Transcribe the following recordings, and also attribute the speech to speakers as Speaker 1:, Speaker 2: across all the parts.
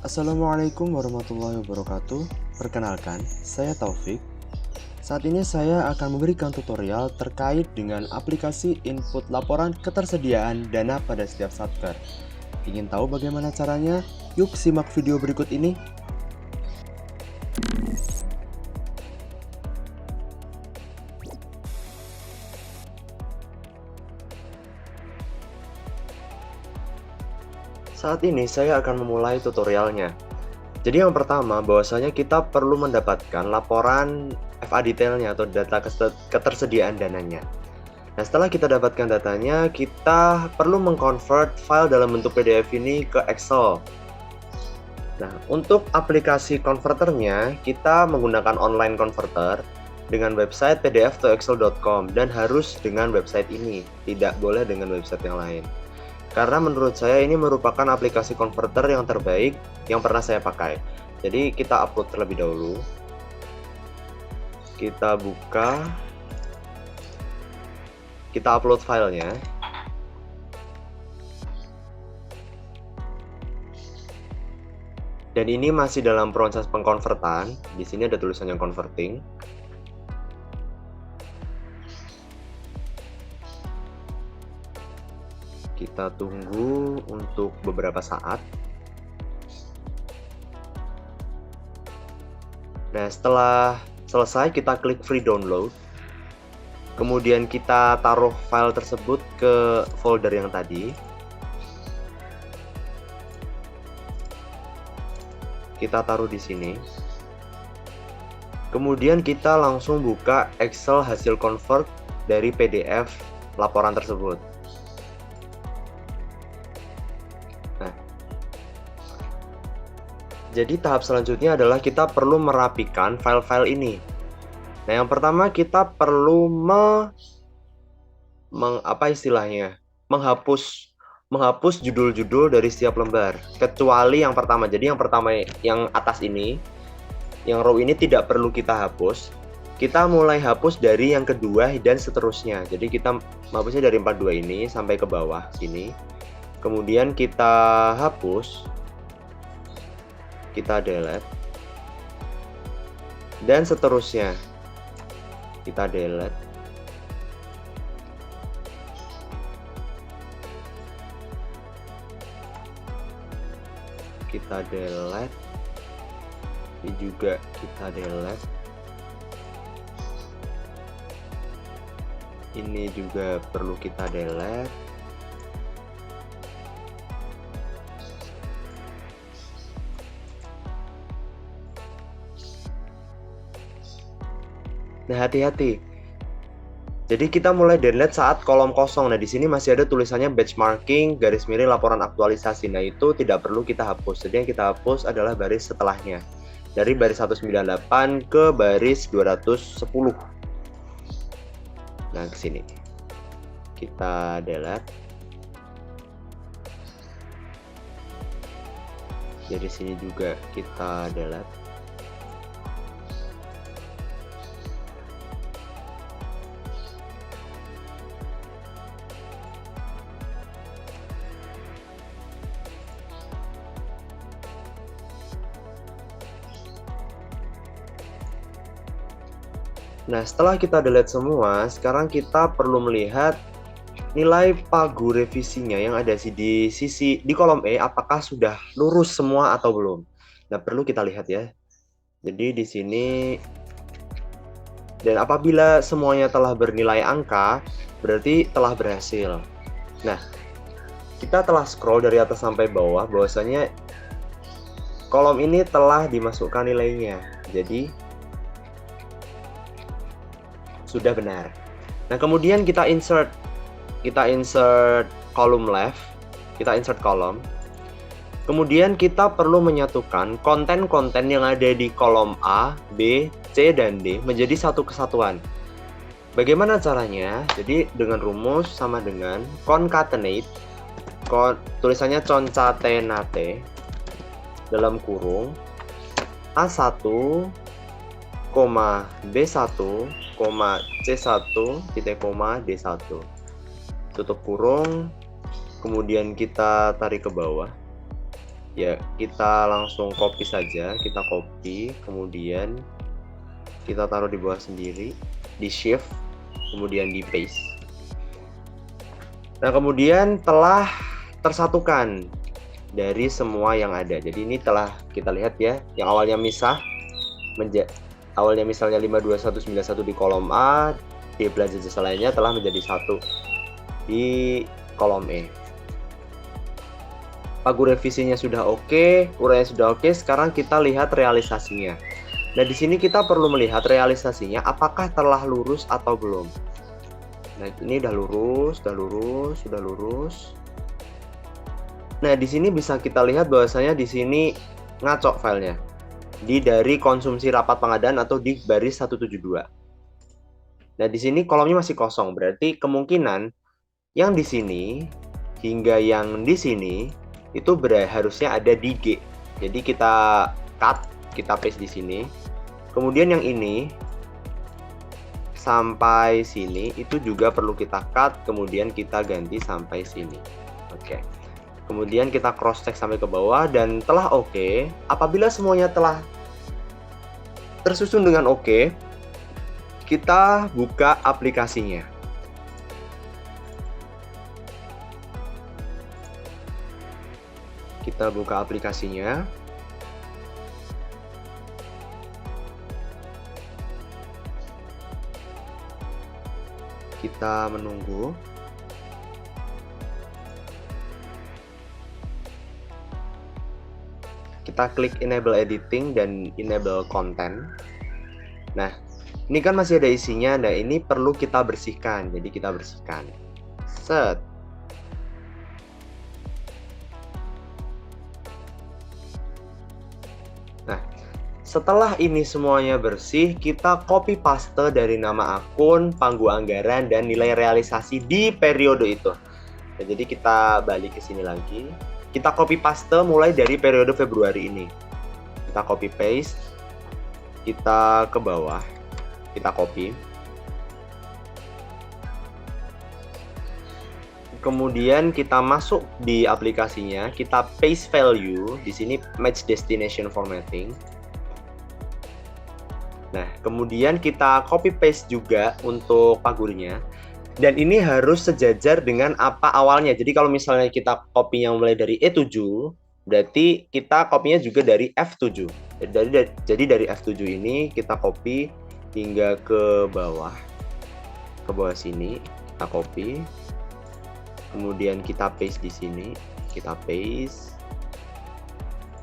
Speaker 1: Assalamualaikum warahmatullahi wabarakatuh. Perkenalkan, saya Taufik. Saat ini saya akan memberikan tutorial terkait dengan aplikasi input laporan ketersediaan dana pada setiap satker. Ingin tahu bagaimana caranya? Yuk simak video berikut ini. Saat ini saya akan memulai tutorialnya. Jadi yang pertama, bahwasanya kita perlu mendapatkan laporan FA detailnya atau data ketersediaan dananya. Nah, setelah kita dapatkan datanya, kita perlu mengconvert file dalam bentuk PDF ini ke Excel. Nah, untuk aplikasi converternya, kita menggunakan online converter dengan website pdf-to-excel.com dan harus dengan website ini, tidak boleh dengan website yang lain. Karena menurut saya ini merupakan aplikasi converter yang terbaik yang pernah saya pakai. Jadi kita upload terlebih dahulu. Kita buka. Kita upload filenya. Dan ini masih dalam proses pengkonvertan. Di sini ada tulisannya converting. Kita tunggu untuk beberapa saat. Nah, setelah selesai kita klik free download. Kemudian kita taruh file tersebut ke folder yang tadi. Kita taruh di sini. Kemudian kita langsung buka Excel hasil convert dari PDF laporan tersebut. Jadi tahap selanjutnya adalah kita perlu merapikan file-file ini. Nah, yang pertama kita perlu menghapus judul-judul dari setiap lembar, kecuali yang pertama. Jadi yang pertama yang atas ini, yang row ini tidak perlu kita hapus. Kita mulai hapus dari yang kedua dan seterusnya. Jadi kita menghapusnya dari 42 ini sampai ke bawah sini. Kemudian kita hapus. Kita delete dan seterusnya kita delete. Kita delete. Ini juga kita delete. Ini juga perlu kita delete. Nah, hati-hati. Jadi kita mulai delete saat kolom kosong. Nah, di sini masih ada tulisannya benchmarking garis miring laporan aktualisasi. Nah, itu tidak perlu kita hapus. Jadi yang kita hapus adalah baris setelahnya. Dari baris 198 ke baris 210. Nah, ke sini. Kita delete. Dari sini juga kita delete. Nah, setelah kita delete semua, sekarang kita perlu melihat nilai pagu revisinya yang ada di kolom E, apakah sudah lurus semua atau belum. Nah, perlu kita lihat ya. Jadi di sini, dan apabila semuanya telah bernilai angka, berarti telah berhasil. Nah, kita telah scroll dari atas sampai bawah, bahwasanya kolom ini telah dimasukkan nilainya. Jadi sudah benar. Nah, kemudian kita insert column left, kita insert kolom. Kemudian kita perlu menyatukan konten-konten yang ada di kolom A, B, C, dan D menjadi satu kesatuan. Bagaimana caranya? Jadi dengan rumus sama dengan concatenate, tulisannya concatenate dalam kurung A1, B1, C1, titik koma, D1. Tutup kurung, kemudian kita tarik ke bawah. Ya, kita langsung copy saja, kita copy, kemudian kita taruh di bawah sendiri, di shift, kemudian di paste. Nah, kemudian telah tersatukan dari semua yang ada. Jadi ini telah kita lihat ya, yang awalnya misah, awalnya misalnya 52191 di kolom A, di belanja jasa lainnya telah menjadi satu di kolom E. Pagu revisinya sudah oke, uraian sudah oke, sekarang kita lihat realisasinya. Nah, di sini kita perlu melihat realisasinya apakah telah lurus atau belum. Nah, ini udah lurus, sudah lurus. Nah, di sini bisa kita lihat bahwasanya di sini ngaco filenya. Dari konsumsi rapat pengadaan atau di baris 172. Nah, di sini kolomnya masih kosong, berarti kemungkinan yang di sini hingga yang di sini itu harusnya ada di G. Jadi kita cut, kita paste di sini. Kemudian yang ini sampai sini itu juga perlu kita cut, kemudian kita ganti sampai sini. Oke. Kemudian kita cross check sampai ke bawah dan telah oke. Apabila semuanya telah tersusun dengan oke, kita buka aplikasinya. Kita buka aplikasinya. Kita menunggu. Kita klik enable editing dan enable content. Nah, ini kan masih ada isinya. Nah, ini perlu kita bersihkan. Jadi kita bersihkan. Set. Nah, setelah ini semuanya bersih, kita copy paste dari nama akun, panggu anggaran, dan nilai realisasi di periode itu. Nah, jadi kita balik ke sini lagi. Kita copy paste mulai dari periode Februari ini. Kita copy paste. Kita ke bawah. Kita copy. Kemudian kita masuk di aplikasinya, kita paste value, di sini match destination formatting. Nah, kemudian kita copy paste juga untuk figurnya. Dan ini harus sejajar dengan apa awalnya. Jadi kalau misalnya kita copy yang mulai dari E7, berarti kita copy-nya juga dari F7. Jadi dari F7 ini kita copy hingga ke bawah. Ke bawah sini, kita copy. Kemudian kita paste di sini, kita paste.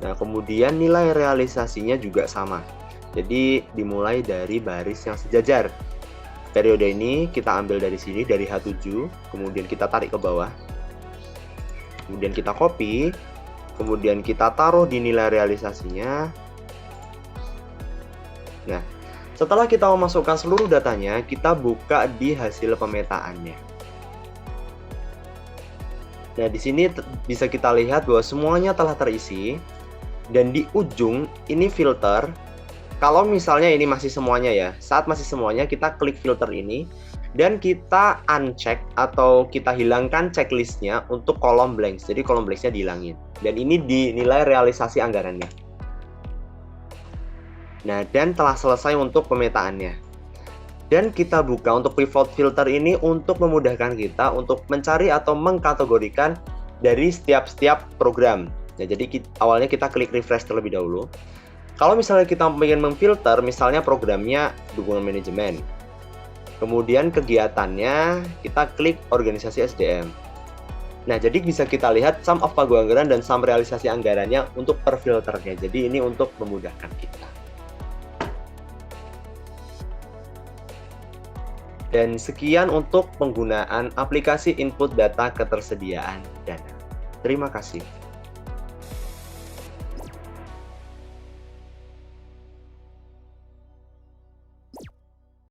Speaker 1: Nah, kemudian nilai realisasinya juga sama. Jadi dimulai dari baris yang sejajar. Periode ini kita ambil dari sini, dari H7, kemudian kita tarik ke bawah. Kemudian kita copy, kemudian kita taruh di nilai realisasinya. Nah, setelah kita memasukkan seluruh datanya, kita buka di hasil pemetaannya. Nah, di sini bisa kita lihat bahwa semuanya telah terisi. Dan di ujung ini filter. Kalau misalnya ini masih semuanya ya, saat masih semuanya kita klik filter ini. Dan kita uncheck atau kita hilangkan checklistnya untuk kolom blanks. Jadi kolom blanksnya dihilangin. Dan ini dinilai realisasi anggarannya. Nah, dan telah selesai untuk pemetaannya. Dan kita buka untuk pivot filter ini untuk memudahkan kita untuk mencari atau mengkategorikan dari setiap program. Nah, jadi awalnya kita klik refresh terlebih dahulu. Kalau misalnya kita ingin memfilter, misalnya programnya dukungan manajemen. Kemudian kegiatannya kita klik organisasi SDM. Nah, jadi bisa kita lihat sum of pagu anggaran dan sum realisasi anggarannya untuk per filternya. Jadi ini untuk memudahkan kita. Dan sekian untuk penggunaan aplikasi input data ketersediaan dana. Terima kasih.